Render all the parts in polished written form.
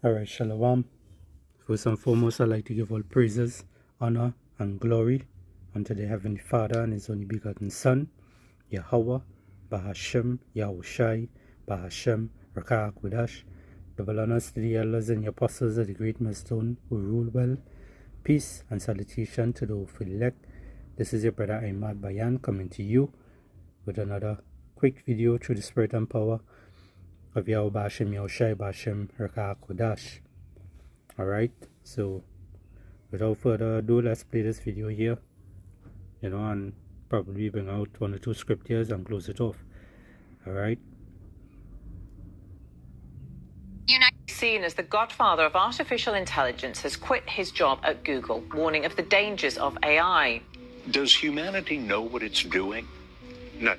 Alright, Shalom. First and foremost, I'd like to give all praises, honor, and glory unto the Heavenly Father and His only begotten Son, Yahweh, Bahashem, Yahushai, Bahashem, Rakah Kudash. Double honors to the elders and the apostles of the great millstone who rule well. Peace and salutation to the hopeful elect. This is your brother Ahmad Bayan coming to you with another quick video through the spirit and power of Yahweh Bahashem, Yahushai, Bahashem, Rakah Kudash. Alright, so without further ado, let's play this video here, and probably bring out one or two scriptures and close it off. Alright. Seen as the godfather of artificial intelligence, has quit his job at Google, warning of the dangers of AI. Does humanity know what it's doing? No.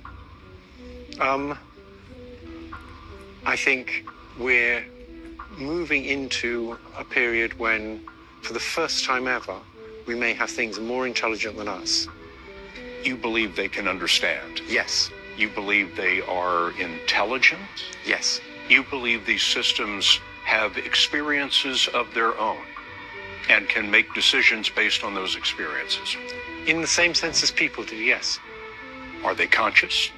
I think we're moving into a period when, for the first time ever, we may have things more intelligent than us. You believe they can understand? Yes. You believe they are intelligent? Yes. You believe these systems have experiences of their own and can make decisions based on those experiences? In the same sense as people do, yes. Are they conscious?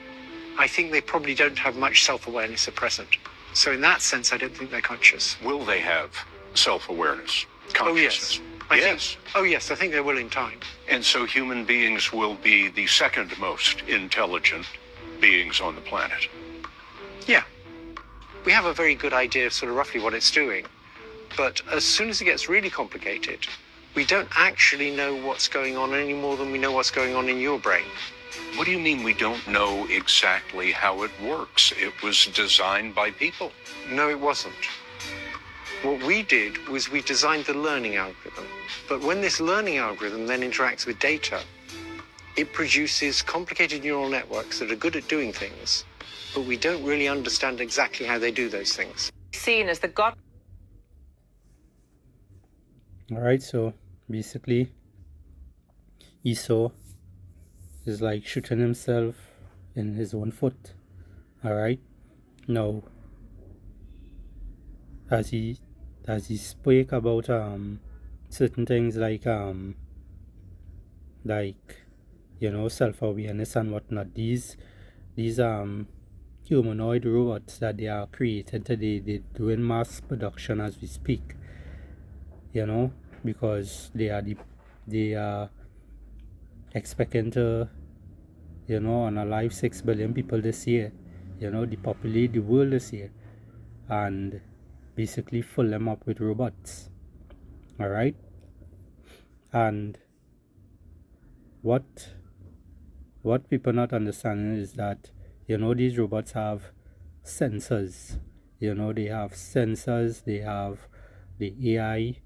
I think they probably don't have much self-awareness at present. So in that sense, I don't think they're conscious. Will they have self-awareness, consciousness? Oh, yes. I think they will in time. And so human beings will be the second most intelligent beings on the planet. Yeah. We have a very good idea of sort of roughly what it's doing. But as soon as it gets really complicated, we don't actually know what's going on any more than we know what's going on in your brain. What do you mean we don't know exactly how it works? It was designed by people. No, it wasn't. What we did was we designed the learning algorithm. But when this learning algorithm then interacts with data, it produces complicated neural networks that are good at doing things, but we don't really understand exactly how they do those things. Seen as the god. Alright, so basically Esau is like shooting himself in his own foot. Alright. Now as he spoke about certain things like self-awareness and whatnot, these humanoid robots that they are created today, they're doing mass production as we speak, because they are expecting to unalive 6 billion people this year, depopulate the world this year and basically fill them up with robots. Alright. And what people not understanding is that these robots have sensors. They have sensors, they have the AI,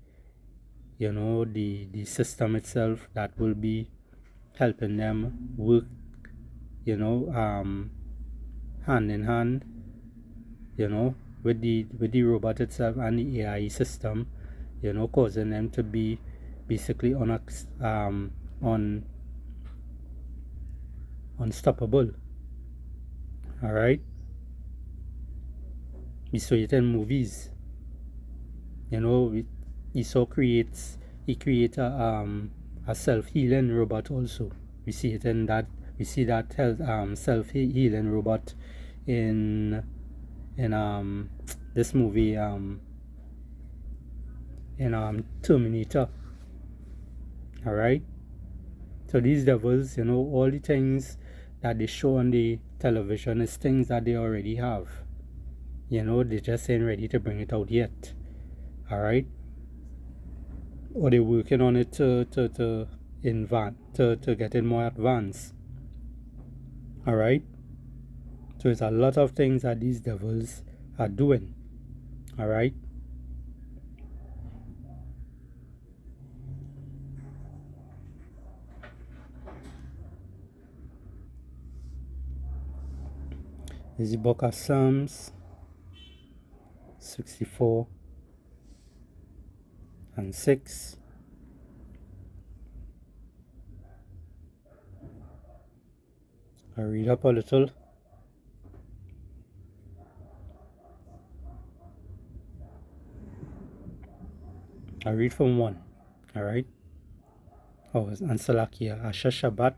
the system itself that will be helping them work, hand in hand, with the robot itself and the AI system, causing them to be basically unstoppable. Alright. We saw it in movies. Esau creates a self-healing robot also. We see that self-healing robot in this movie in Terminator. Alright. So these devils, all the things that they show on the television is things that they already have. They just ain't ready to bring it out yet. Alright. Or they're working on it to get it more advanced. Alright. So it's a lot of things that these devils are doing. Alright. This is the book of Psalms 64 and 6. I read up a little. I read from 1. Alright? Oh, and Salakia. Asher Shabbat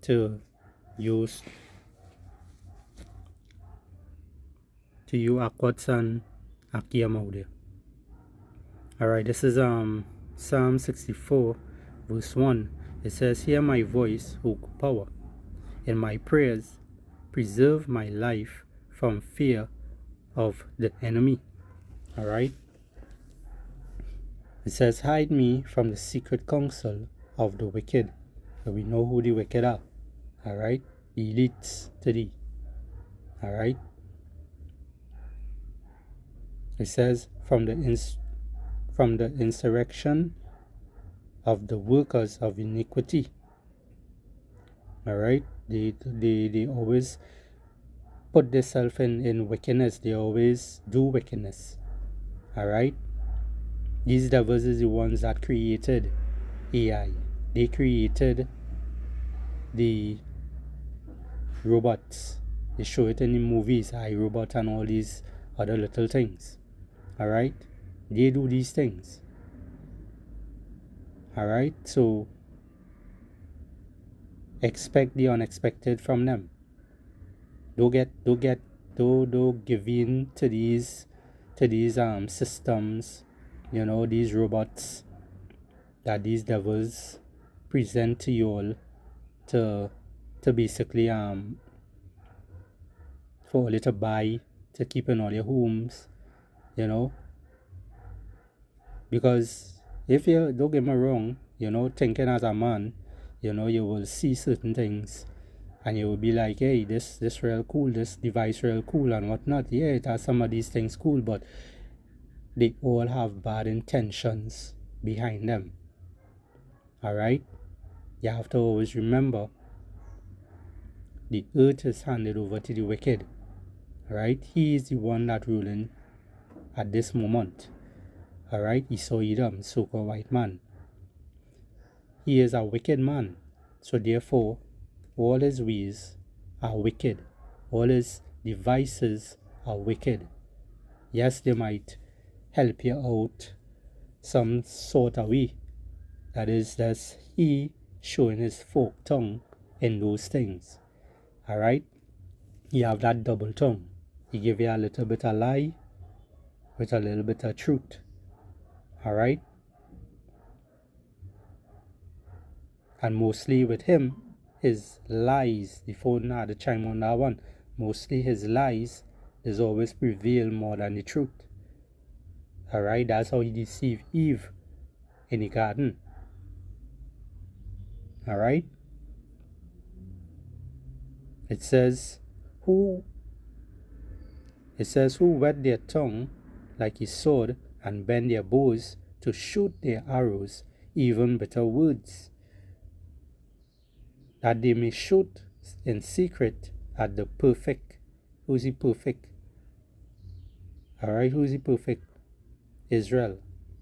to use to you Akwats and Akia Maude. Alright, this is Psalm 64 verse 1. It says, "Hear my voice, O power, in my prayers, preserve my life from fear of the enemy." Alright? It says, "Hide me from the secret counsel of the wicked." So we know who the wicked are. Alright? The elites to thee. Alright? It says, from the insurrection of the workers of iniquity. Alright? They always put themselves in wickedness. They always do wickedness. Alright? These devils is the ones that created AI. They created the robots. They show it in the movies, iRobot and all these other little things. Alright? They do these things. Alright? So expect the unexpected from them. Don't give in to these systems, these robots that these devils present to you all to basically for all you to buy, to keep in all your homes, because if you, don't get me wrong, thinking as a man, you will see certain things and you will be like, hey, this real cool, this device real cool and whatnot. Yeah, it has some of these things cool, but they all have bad intentions behind them. Alright? You have to always remember, the earth is handed over to the wicked. Alright? He is the one that ruling at this moment. Alright? Esau Edom, so-called white man. He is a wicked man. So therefore, all his ways are wicked. All his devices are wicked. Yes, they might help you out some sort of way. That is, that's he showing his forked tongue in those things. Alright? You have that double tongue. He give you a little bit of lie with a little bit of truth. Alright? And mostly with him, his lies, the phone had to chime on that one, mostly his lies is always prevail more than the truth. Alright? That's how he deceived Eve in the garden. Alright? It says, who wet their tongue like a sword and bend their bows to shoot their arrows, even bitter words, that they may shoot in secret at the perfect. Who's the perfect? Alright, who's the perfect? Israel,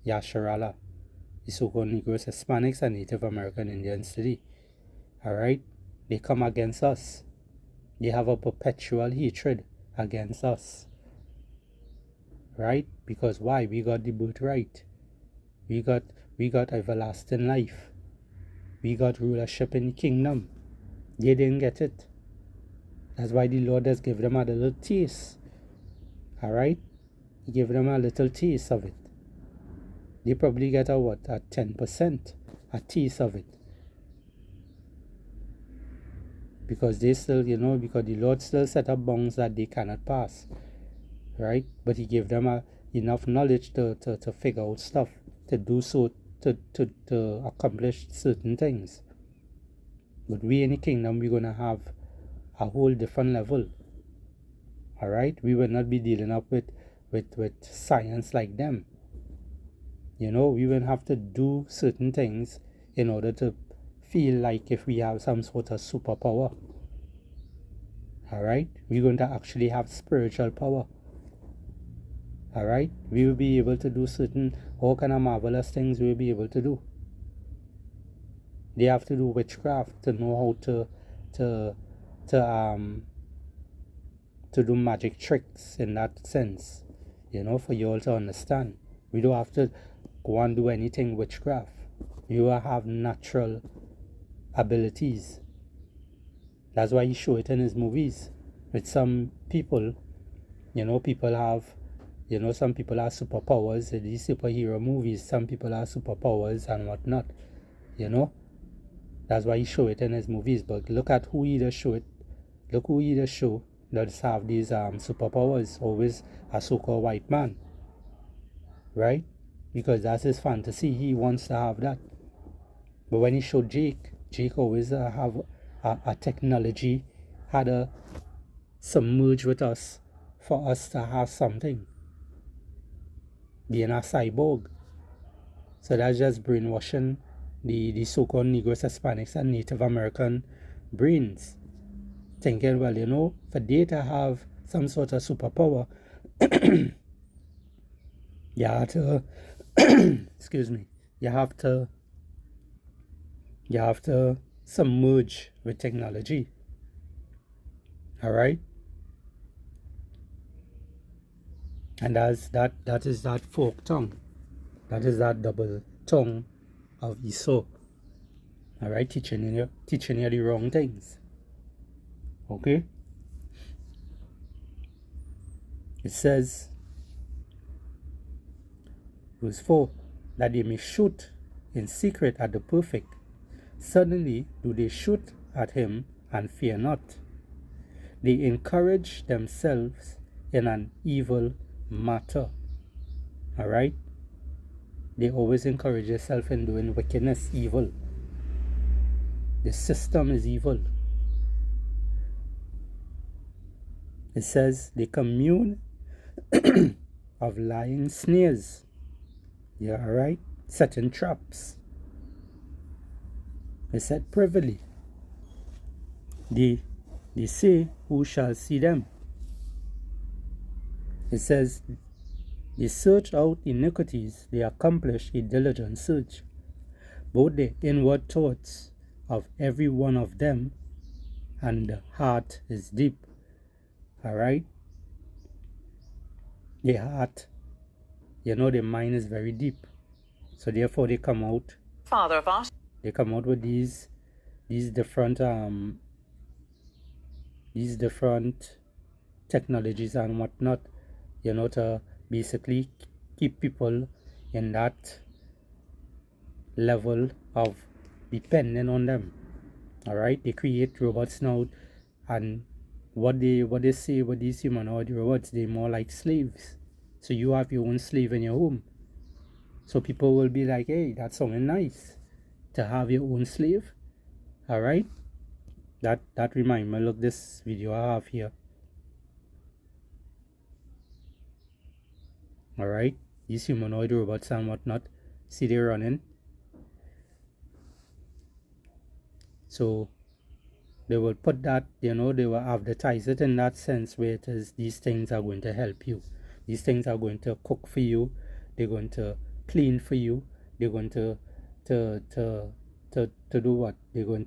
Yasharallah, the so-called Negroes, Hispanics, and Native American Indians today. Alright? They come against us. They have a perpetual hatred against us. Right? Because why? We got the birthright. We got everlasting life. We got rulership in the kingdom. They didn't get it. That's why the Lord has given them a little taste. Alright? He gave them a little taste of it. They probably get a 10%, a taste of it. Because they still, because the Lord still set up bounds that they cannot pass. Right? But he gave them enough knowledge to figure out stuff, to do so, to accomplish certain things. But we in the kingdom, we're going to have a whole different level. Alright? We will not be dealing up with science like them. We will have to do certain things in order to feel like if we have some sort of superpower. Alright? We're going to actually have spiritual power. Alright? We will be able to do all kind of marvelous things we will be able to do. They have to do witchcraft to know how to do magic tricks in that sense. For you all to understand. We don't have to go and do anything witchcraft. You will have natural abilities. That's why he show it in his movies. With some people, people have, some people have superpowers. In these superhero movies, some people have superpowers and whatnot. That's why he show it in his movies. But look at who he does show it. Look who he does show does have these superpowers. Always a so-called white man, right? Because that's his fantasy. He wants to have that. But when he showed Jake always have a technology had to submerge with us for us to have something. Being a cyborg. So that's just brainwashing the so-called Negroes, Hispanics, and Native American brains. Thinking, well, for they to have some sort of superpower, you have to, excuse me, you have to submerge with technology. All right? And that is that fork tongue. That is that double tongue of Esau. All right? Teaching you the wrong things. Okay? It says, verse 4, that they may shoot in secret at the perfect. Suddenly do they shoot at him and fear not. They encourage themselves in an evil matter. All right? They always encourage themselves in doing wickedness, evil. The system is evil. It says they commune of lying snares. Yeah, all right? Setting traps. It said privily. They say, who shall see them? It says, they search out iniquities, they accomplish a diligent search. Both the inward thoughts of every one of them and the heart is deep. Alright? The heart, the mind is very deep. So therefore they come out. Father of art. They come out with these different technologies and whatnot, to basically keep people in that level of depending on them. All right, they create robots now, and what they say with these humanoid robots, they're more like slaves. So you have your own slave in your home. So people will be like, hey, that's something nice to have your own slave. All right, that remind me. Look, this video I have here. All right, these humanoid robots and whatnot. See, they're running. So they will put that, they will advertise it in that sense where it is, these things are going to help you. These things are going to cook for you. They're going to clean for you. They're going to do what? They're going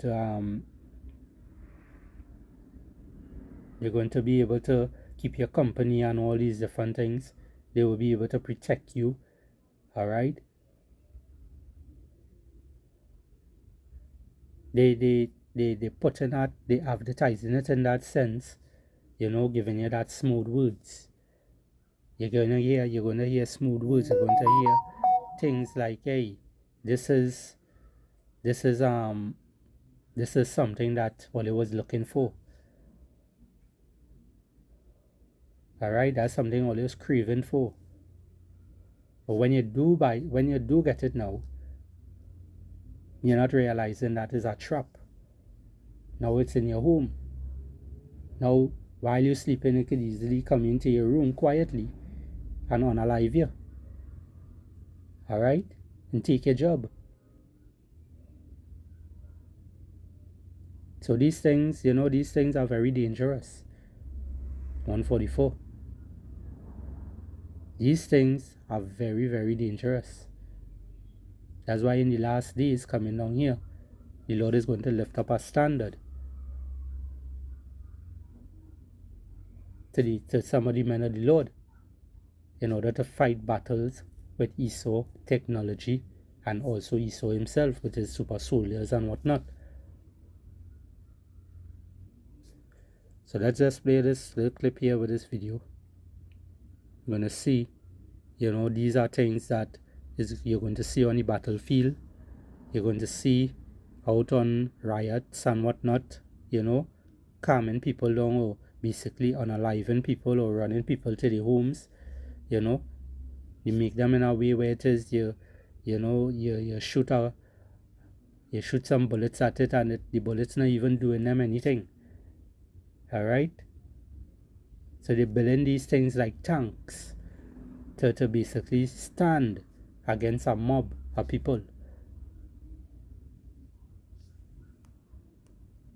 to be able to keep your company and all these different things. They will be able to protect you. All right. They put in that, they advertising it in that sense, giving you that smooth words. You're gonna hear smooth words. You're going to hear things like, hey, this is something that Wally was looking for. All right, that's something Wally was craving for. But when you do get it now, you're not realizing that is a trap. Now it's in your home. Now, while you're sleeping, it could easily come into your room quietly and unalive you. All right, and take your job. So these things, these things are very dangerous. 144. These things are very, very dangerous. That's why in the last days coming down here, the Lord is going to lift up a standard to some of the men of the Lord in order to fight battles with ESO technology and also ESO himself with his super soldiers and whatnot. So let's just play this little clip here with this video. You're going to see, these are things that you're going to see on the battlefield. You're going to see out on riots and whatnot, calming people down or basically unaliving people or running people to their homes. You make them in a way where it is you shoot some bullets at it and the bullets not even doing them anything. Alright? So they're building these things like tanks to basically stand against a mob of people.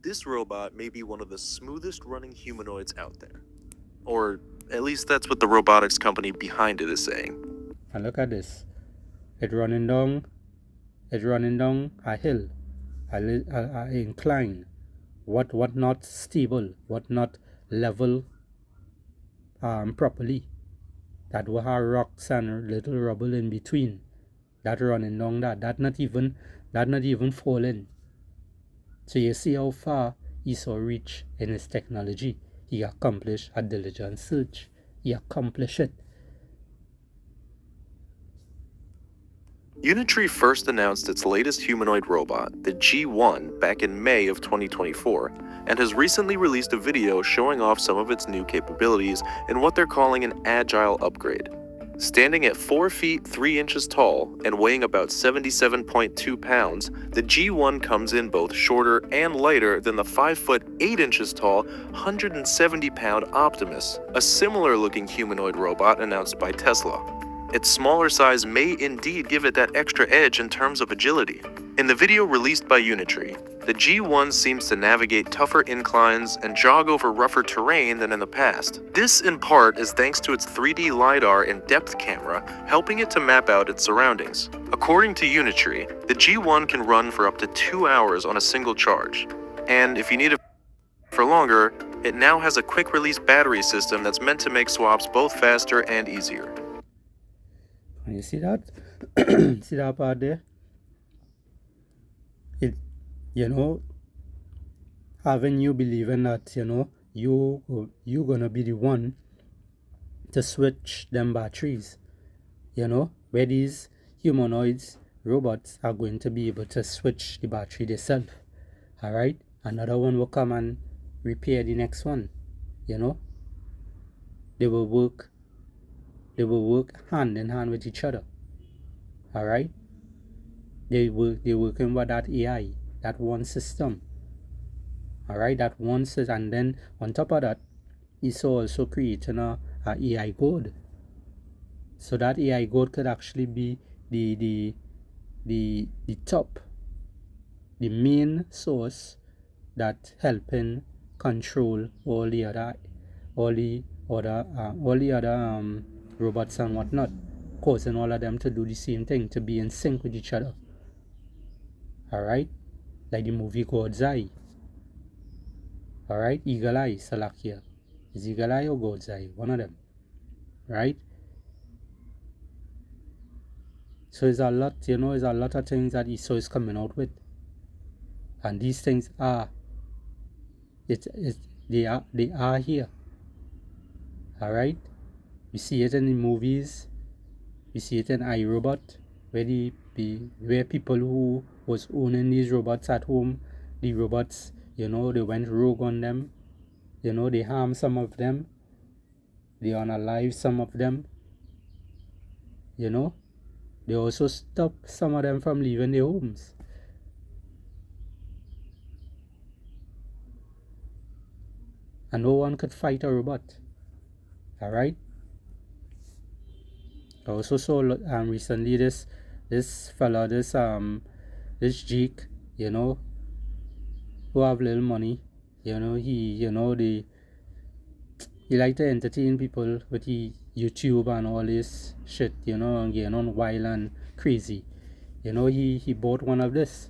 This robot may be one of the smoothest running humanoids out there. Or at least that's what the robotics company behind it is saying. And look at this. It's running down a hill, a incline. What not stable, what not level properly. That will have rocks and little rubble in between. That running down that not even falling. So you see how far ESO reached in his technology. He accomplished a diligent search. He accomplished it. Unitree first announced its latest humanoid robot, the G1, back in May of 2024, and has recently released a video showing off some of its new capabilities in what they're calling an agile upgrade. Standing at 4 feet 3 inches tall and weighing about 77.2 pounds, the G1 comes in both shorter and lighter than the 5 foot 8 inches tall, 170-pound Optimus, a similar looking humanoid robot announced by Tesla. Its smaller size may indeed give it that extra edge in terms of agility. In the video released by Unitree, the G1 seems to navigate tougher inclines and jog over rougher terrain than in the past. This, in part, is thanks to its 3D LiDAR and depth camera, helping it to map out its surroundings. According to Unitree, the G1 can run for up to 2 hours on a single charge. And if you need it for longer, it now has a quick-release battery system that's meant to make swaps both faster and easier. And you see that? See that part there? It, having you believing that, you gonna be the one to switch them batteries. Where these humanoids, robots are going to be able to switch the battery themselves. Alright? Another one will come and repair the next one. They will work hand in hand with each other. Alright? They're working with that AI, that one system. Alright, that one system. And then on top of that, ESO also creating a AI code. So that AI code could actually be the top, the main source that helping control all the other robots and whatnot, causing all of them to do the same thing, to be in sync with each other. Alright? Like the movie God's Eye. Alright? Eagle Eye, Salakia. Is Eagle Eye or God's Eye? One of them. Right? So there's a lot, there's a lot of things that ESO is coming out with. And these things are, they are here. Alright? We see it in the movies. We see it in iRobot, where people who was owning these robots at home, the robots, they went rogue on them. They harmed some of them. They unalive some of them. They also stopped some of them from leaving their homes. And no one could fight a robot. Alright? I also saw recently this fella, this Jake, who have little money, he like to entertain people with the YouTube and all this shit, and getting on wild and crazy. He bought one of this.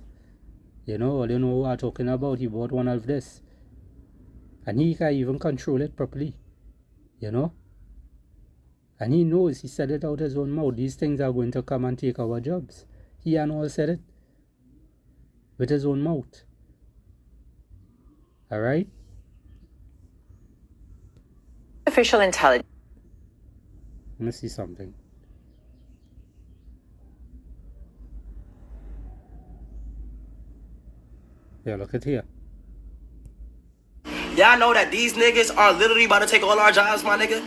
I don't know what I'm talking about. He bought one of this. And he can even control it properly. And he knows, he said it out his own mouth, these things are going to come and take our jobs. He and all said it with his own mouth. Alright? Artificial intelligence. Let me see something. Yeah, look at here. Y'all know that these niggas are literally about to take all our jobs, my nigga?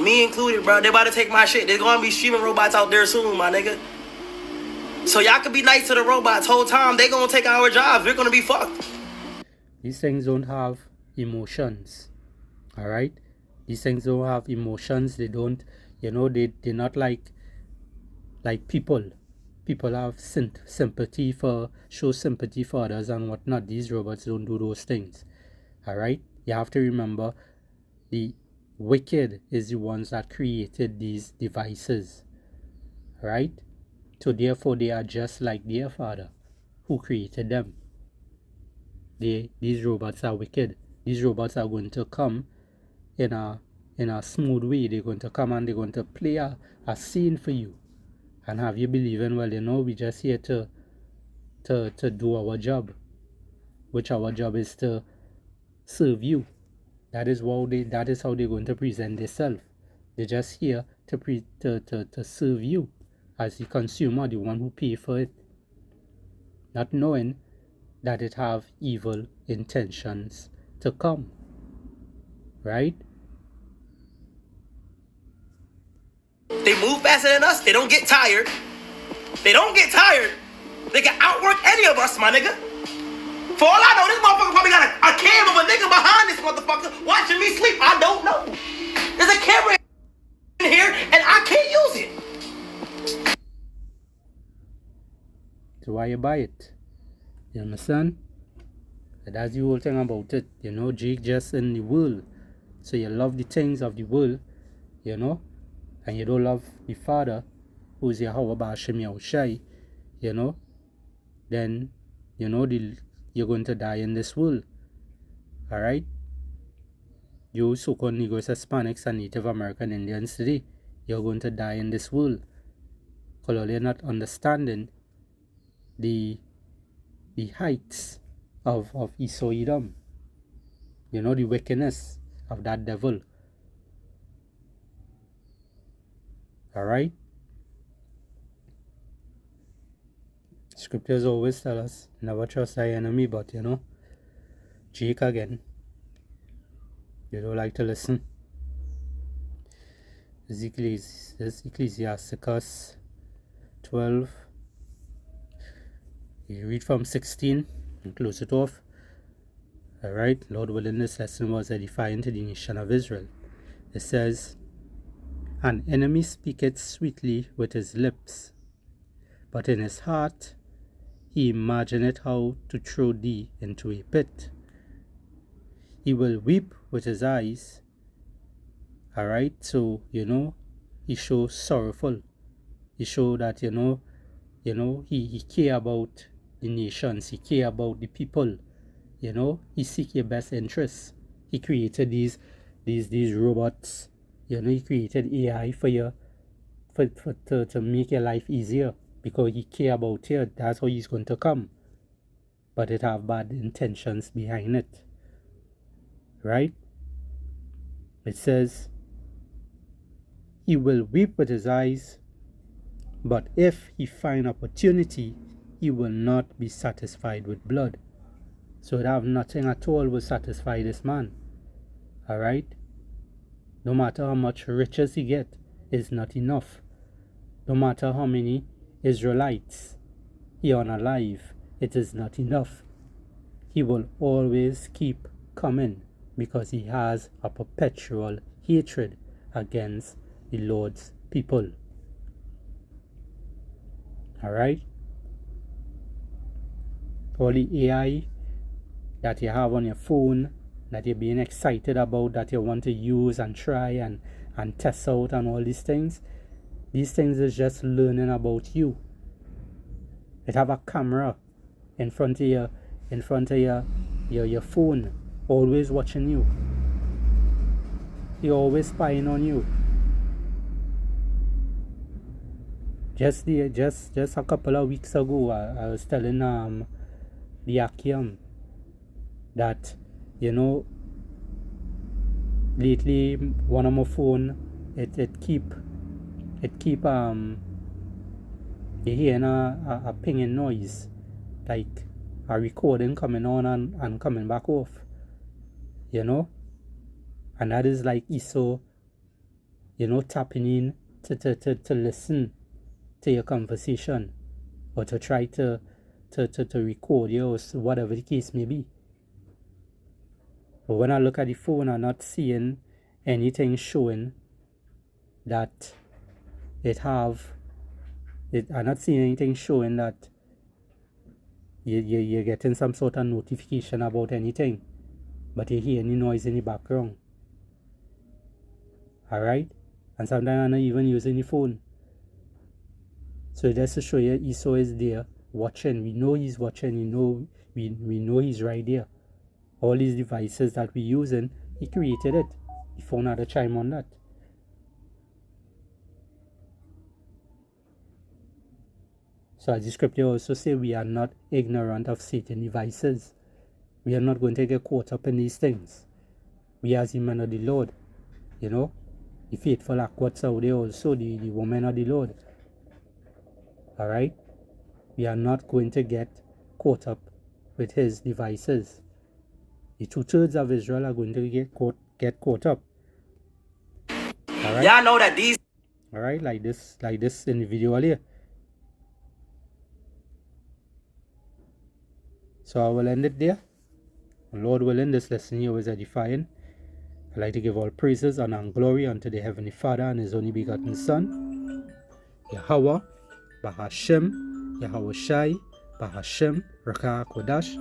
Me included, bro. They about to take my shit. There's gonna be streaming robots out there soon, my nigga. So y'all could be nice to the robots whole time. They gonna take our jobs. We're gonna be fucked. These things don't have emotions. Alright? These things don't have emotions. They don't, they're not like people. People have sympathy for, show sympathy for others and whatnot. These robots don't do those things. Alright? You have to remember, the wicked is the ones that created these devices. Right? So therefore they are just like their father who created them. These robots are wicked. These robots are going to come in a smooth way. They're going to come and they're going to play a scene for you and have you believing, well, we're just here to do our job, which our job is to serve you. That is how they're going to present themselves. They're just here to serve you as the consumer, the one who pay for it, not knowing that it have evil intentions to come. Right? They move faster than us. They don't get tired. They can outwork any of us, my nigga. For all I know, this motherfucker probably got a cam of a nigga behind this motherfucker watching me sleep. I don't know. There's a camera in here and I can't use it. So why you buy it? You understand? That's the whole thing about it. Jake just in the world. So you love the things of the world, and you don't love the Father, who's Yahweh Ba'ashem Yahushai, then, you're going to die in this world. Alright? You so-called Negroes, Hispanics, and Native American Indians today, you're going to die in this world. Because you're not understanding the heights of Esau Edom. The wickedness of that devil. Alright? Scriptures always tell us, never trust thy enemy, but Jake again. You don't like to listen. Ecclesiasticus 12. You read from 16 and close it off. Alright, Lord willing, this lesson was edifying to the nation of Israel. It says, an enemy speaketh sweetly with his lips, but in his heart he imagineth how to throw thee into a pit. He will weep with his eyes. Alright, so he shows sorrowful. He show that he care about the nations, he care about the people. He seek your best interests. He created these robots. He created AI for you, to make your life easier, because he care about you. That's how he's going to come. But it have bad intentions behind it. Right? It says, he will weep with his eyes, but if he find opportunity, he will not be satisfied with blood. So it have nothing at all will satisfy this man. Alright? No matter how much riches he get, it's not enough. No matter how many Israelites he unalive, it is not enough. He will always keep coming, because he has a perpetual hatred against the Lord's people. Alright? All the AI that you have on your phone, that you're being excited about, that you want to use and try and test out and all these things is just learning about you. It have a camera in front of your phone, always watching you. He always spying on you. Just a couple of weeks ago, I was telling the Akim that, you know, lately one of my phone it keep you hearing a pinging noise, like a recording coming on and coming back off, you know, and that is like ISO, you know, tapping in to listen to your conversation, or to try to record you, or whatever the case may be. But when I look at the phone, I'm not seeing anything showing that I'm not seeing anything showing that you're getting some sort of notification about anything, but you hear any noise in the background. Alright? And sometimes I'm not even using the phone. So just to show you, ISO is there watching. We know he's watching. We know he's right there. All these devices that we're using, he created it. The phone had a chime on that. So as the scripture also say, we are not ignorant of Satan devices. We are not going to get caught up in these things. We as the men of the Lord, you know, the faithful Aquats out there also, the women of the Lord. Alright? We are not going to get caught up with his devices. The 2/3 of Israel are going to get caught up. Alright? Y'all know that these. Alright, like this individual here. So I will end it there. Lord willing, this lesson here was edifying. I'd like to give all praises, honor, and glory unto the Heavenly Father and His only begotten Son, Yahweh, Bahashem, Yahweh Shai, Bahashem, Rakah Kodash.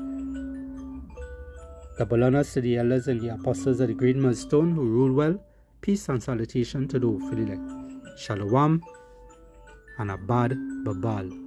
Double honors to the elders and the apostles of the great millstone who rule well. Peace and salutation to the hopefully elect. Shalom and Abad Babal.